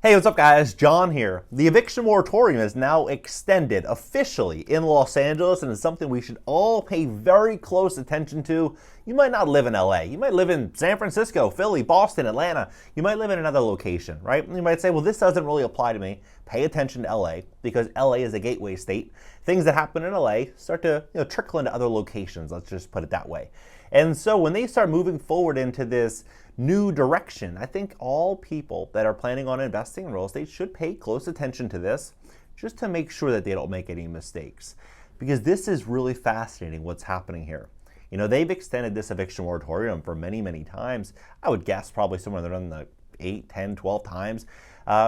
Hey, what's up guys? John here. The eviction moratorium is now extended officially in Los Angeles, and it's something we should all pay very close attention to. You might not live in LA. You might live in San Francisco, Philly, Boston, Atlanta. You might live in another location, right? And you might say, well, this doesn't really apply to me. Pay attention to LA because LA is a gateway state. Things that happen in LA start to trickle into other locations. Let's just put it that way. And so when they start moving forward into this new direction, I think all people that are planning on investing in real estate should pay close attention to this just to make sure that they don't make any mistakes. Because this is really fascinating what's happening here. You know, they've extended this eviction moratorium for many, many times. I would guess probably somewhere around the 8, 10, 12 times,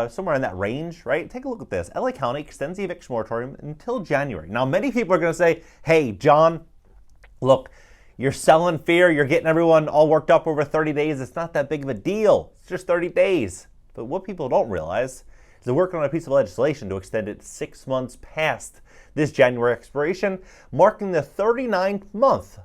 somewhere in that range, right? Take a look at this. LA County extends the eviction moratorium until January. Now, many people are going to say, hey, John, look, you're selling fear, you're getting everyone all worked up over 30 days. It's not that big of a deal. It's just 30 days. But what people don't realize is they're working on a piece of legislation to extend it 6 months past this January expiration, marking the 39th month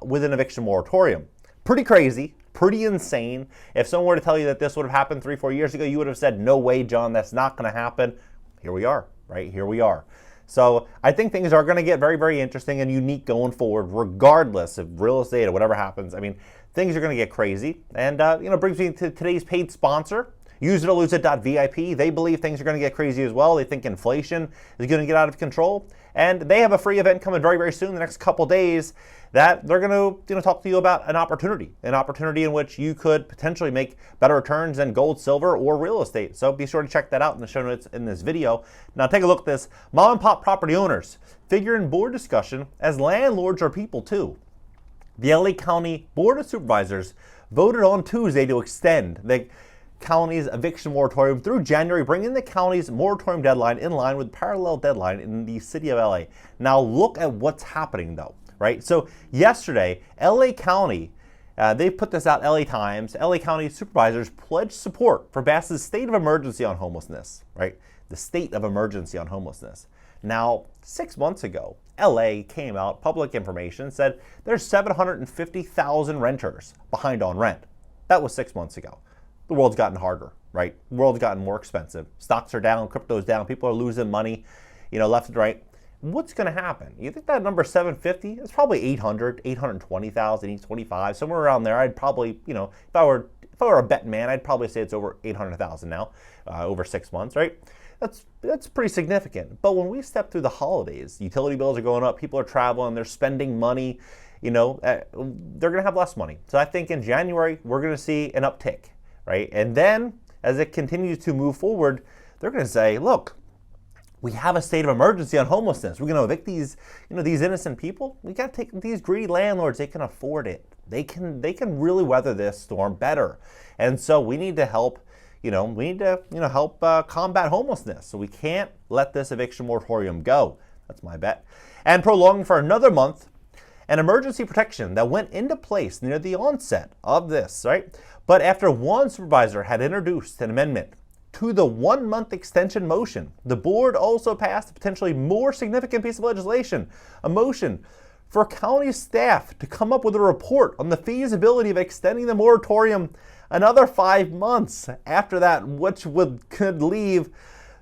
with an eviction moratorium. Pretty crazy, pretty insane. If someone were to tell you that this would have happened 3-4 years ago, you would have said, no way, John, that's not going to happen. Here we are, right? Here we are. So I think things are going to get very, very interesting and unique going forward, regardless of real estate or whatever happens. I mean, things are going to get crazy. And, brings me to today's paid sponsor, useitoloseit.vip. They believe things are going to get crazy as well. They think inflation is going to get out of control. And they have a free event coming very, very soon, the next couple days, that they're going to talk to you about an opportunity in which you could potentially make better returns than gold, silver, or real estate. So be sure to check that out in the show notes in this video. Now take a look at this. Mom and pop property owners figure in board discussion as landlords are people too. The LA County Board of Supervisors voted on Tuesday to extend the county's eviction moratorium through January, bringing the county's moratorium deadline in line with parallel deadline in the city of LA. Now look at what's happening though, right? So yesterday, LA County, they put this out, LA Times, LA County supervisors pledged support for Bass's state of emergency on homelessness, right? The state of emergency on homelessness. Now, 6 months ago, LA came out, public information said there's 750,000 renters behind on rent. That was 6 months ago. The world's gotten harder, right? The world's gotten more expensive. Stocks are down, crypto's down, people are losing money, left and right. What's going to happen? You think that number 750? It's probably 800, 820,000, 825, somewhere around there. I'd probably, if I were a betting man, I'd probably say it's over 800,000 now, over 6 months, right? That's pretty significant. But when we step through the holidays, utility bills are going up, people are traveling, they're spending money, they're going to have less money. So I think in January, we're going to see an uptick. Right? And then as it continues to move forward, they're going to say, look, we have a state of emergency on homelessness. We're going to evict these, these innocent people. We got to take these greedy landlords. They can afford it. They can really weather this storm better. And so we need to help, help combat homelessness. So we can't let this eviction moratorium go. That's my bet. And prolong for another month an emergency protection that went into place near the onset of this, right? But after one supervisor had introduced an amendment to the 1-month extension motion, the board also passed a potentially more significant piece of legislation, a motion for county staff to come up with a report on the feasibility of extending the moratorium another 5 months after that, which could leave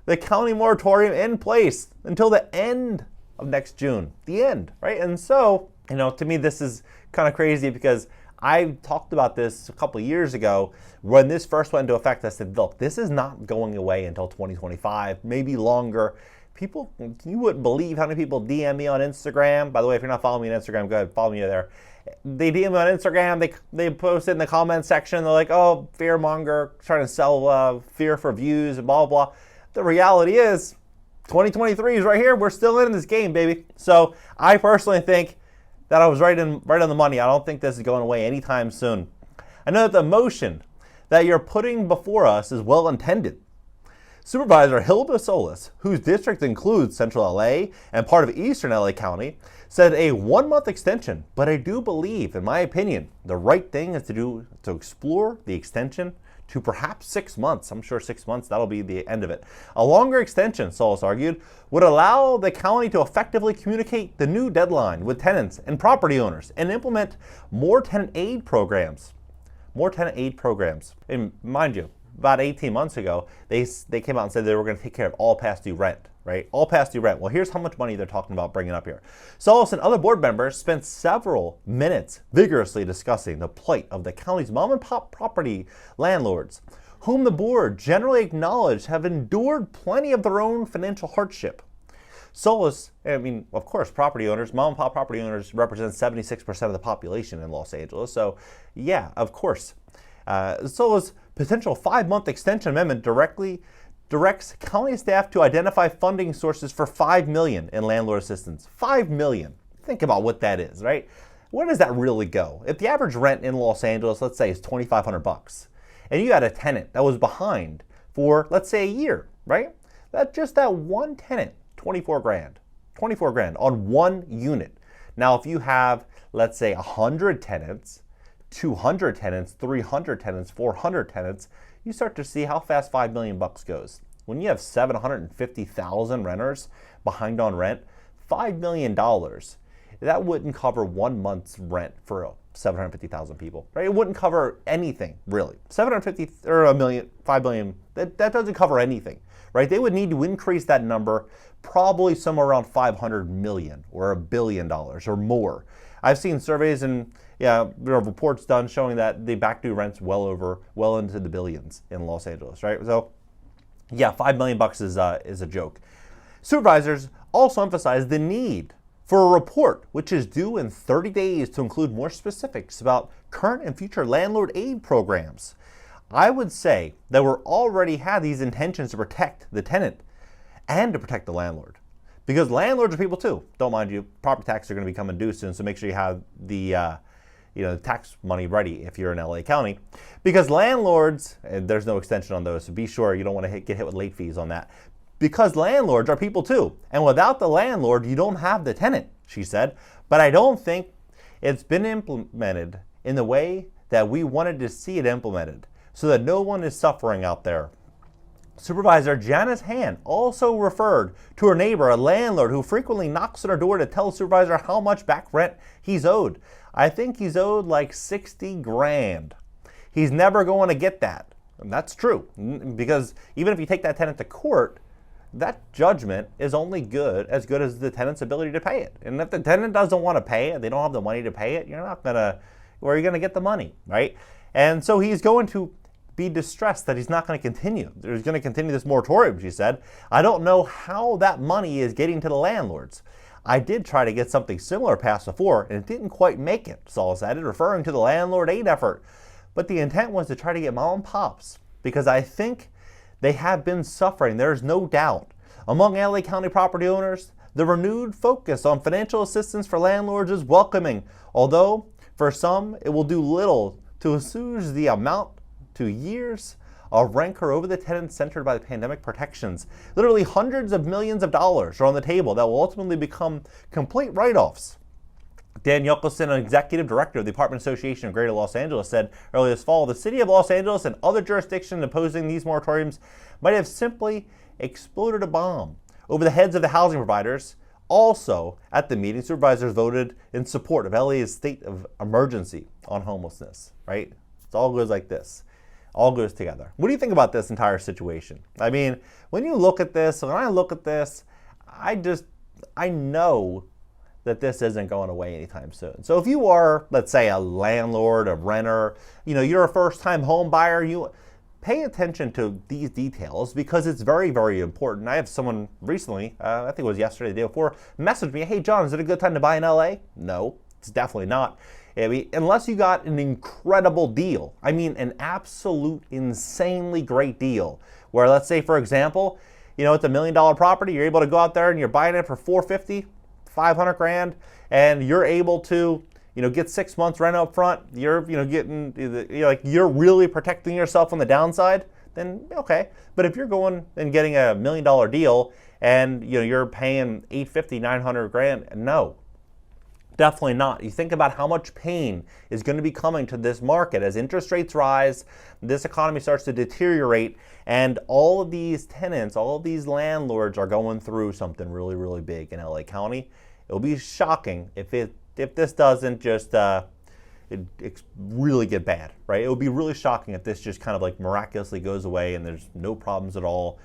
the county moratorium in place until the end of next June. The end, right? And so, to me, this is kind of crazy because I talked about this a couple of years ago when this first went into effect. I said, look, this is not going away until 2025, maybe longer. People, you wouldn't believe how many people DM me on Instagram. By the way, if you're not following me on Instagram, go ahead, follow me there. They DM me on Instagram, they post it in the comment section. They're like, oh, fearmonger, trying to sell fear for views and blah, blah. The reality is 2023 is right here. We're still in this game, baby. So I personally think that I was right on the money. I don't think this is going away anytime soon. I know that the motion that you're putting before us is well intended. Supervisor Hilda Solis, whose district includes Central LA and part of Eastern LA County, said a 1-month extension, but I do believe, in my opinion, the right thing is to explore the extension to perhaps 6 months. I'm sure 6 months, that'll be the end of it. A longer extension, Solis argued, would allow the county to effectively communicate the new deadline with tenants and property owners and implement more tenant aid programs. And mind you, about 18 months ago, they came out and said they were going to take care of all past due rent, right? All past due rent. Well, here's how much money they're talking about bringing up here. Solis and other board members spent several minutes vigorously discussing the plight of the county's mom and pop property landlords, whom the board generally acknowledged have endured plenty of their own financial hardship. Solis, I mean, of course, property owners, mom and pop property owners represent 76% of the population in Los Angeles. So, yeah, of course. Solis' potential 5-month extension amendment directly directs county staff to identify funding sources for $5 million in landlord assistance. $5 million. Think about what that is, right? Where does that really go? If the average rent in Los Angeles, let's say, is $2,500, and you had a tenant that was behind for, let's say, a year, right? That one tenant. 24 grand on one unit. Now, if you have, let's say, 100 tenants, 200 tenants, 300 tenants, 400 tenants, you start to see how fast $5 million goes. When you have 750,000 renters behind on rent, $5 million, that wouldn't cover 1 month's rent for 750,000 people, right? It wouldn't cover anything, really. 750 or a million, 5 million, that doesn't cover anything, right? They would need to increase that number probably somewhere around 500 million or $1 billion or more. I've seen surveys and reports done showing that the back due rent's well into the billions in Los Angeles, right? So, yeah, $5 million is a joke. Supervisors also emphasize the need for a report which is due in 30 days to include more specifics about current and future landlord aid programs. I would say that we're already have these intentions to protect the tenant and to protect the landlord. Because landlords are people too. Don't mind you, property taxes are going to become due soon, so make sure you have the tax money ready if you're in LA County. Because landlords, and there's no extension on those, so be sure you don't want to get hit with late fees on that. Because landlords are people too. And without the landlord, you don't have the tenant, she said. But I don't think it's been implemented in the way that we wanted to see it implemented, so that no one is suffering out there. Supervisor Janice Han also referred to her neighbor, a landlord who frequently knocks on her door to tell the supervisor how much back rent he's owed. I think he's owed like 60 grand. He's never going to get that. And that's true, because even if you take that tenant to court, that judgment is only as good as the tenant's ability to pay it. And if the tenant doesn't want to pay it, they don't have the money to pay it, where are you going to get the money, right? And so he's going to be distressed that he's not going to continue. He's going to continue this moratorium, she said. I don't know how that money is getting to the landlords. I did try to get something similar passed before, and it didn't quite make it, Solis added, referring to the landlord aid effort. But the intent was to try to get mom and pops, because I think they have been suffering, there's no doubt. Among LA County property owners, the renewed focus on financial assistance for landlords is welcoming, although for some it will do little to assuage the amount to years of rancor over the tenants centered by the pandemic protections. Literally hundreds of millions of dollars are on the table that will ultimately become complete write-offs. Dan Yockelson, an executive director of the Apartment Association of Greater Los Angeles, said earlier this fall, the city of Los Angeles and other jurisdictions imposing these moratoriums might have simply exploded a bomb over the heads of the housing providers. Also, at the meeting, supervisors voted in support of LA's state of emergency on homelessness, right? It all goes like this. All goes together. What do you think about this entire situation? I mean, when I look at this, I know that this isn't going away anytime soon. So if you are, let's say, a landlord, a renter, you're a first-time home buyer, you pay attention to these details because it's very, very important. I have someone recently, I think it was yesterday, the day before, messaged me, hey, John, is it a good time to buy in LA? No, it's definitely not. I mean, unless you got an incredible deal, I mean an absolute insanely great deal, where let's say, for example, it's $1 million property, you're able to go out there and you're buying it for $450, 500 grand, and you're able to, get 6 months rent up front, you're you're really protecting yourself on the downside, then okay. But if you're going and getting $1 million deal and you're paying $850, 900 grand, no. Definitely not. You think about how much pain is going to be coming to this market as interest rates rise, this economy starts to deteriorate, and all of these tenants, all of these landlords are going through something really, really big in LA County. It'll be shocking if this doesn't just it really get bad, right? It would be really shocking if this just kind of like miraculously goes away and there's no problems at all.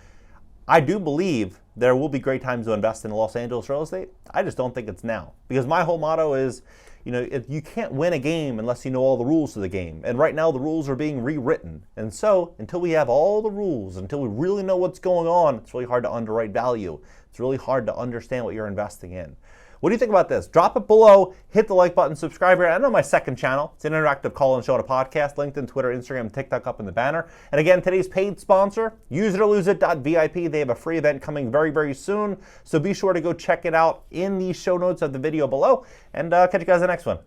I do believe there will be great times to invest in Los Angeles real estate. I just don't think it's now, because my whole motto is, you can't win a game unless you know all the rules of the game. And right now the rules are being rewritten. And so until we have all the rules, until we really know what's going on, it's really hard to underwrite value. It's really hard to understand what you're investing in. What do you think about this? Drop it below, hit the like button, subscribe here. I know my second channel. It's an interactive call-in show and a podcast. LinkedIn, Twitter, Instagram, TikTok up in the banner. And again, today's paid sponsor, useItorloseIt.vip. They have a free event coming very, very soon. So be sure to go check it out in the show notes of the video below. And catch you guys in the next one.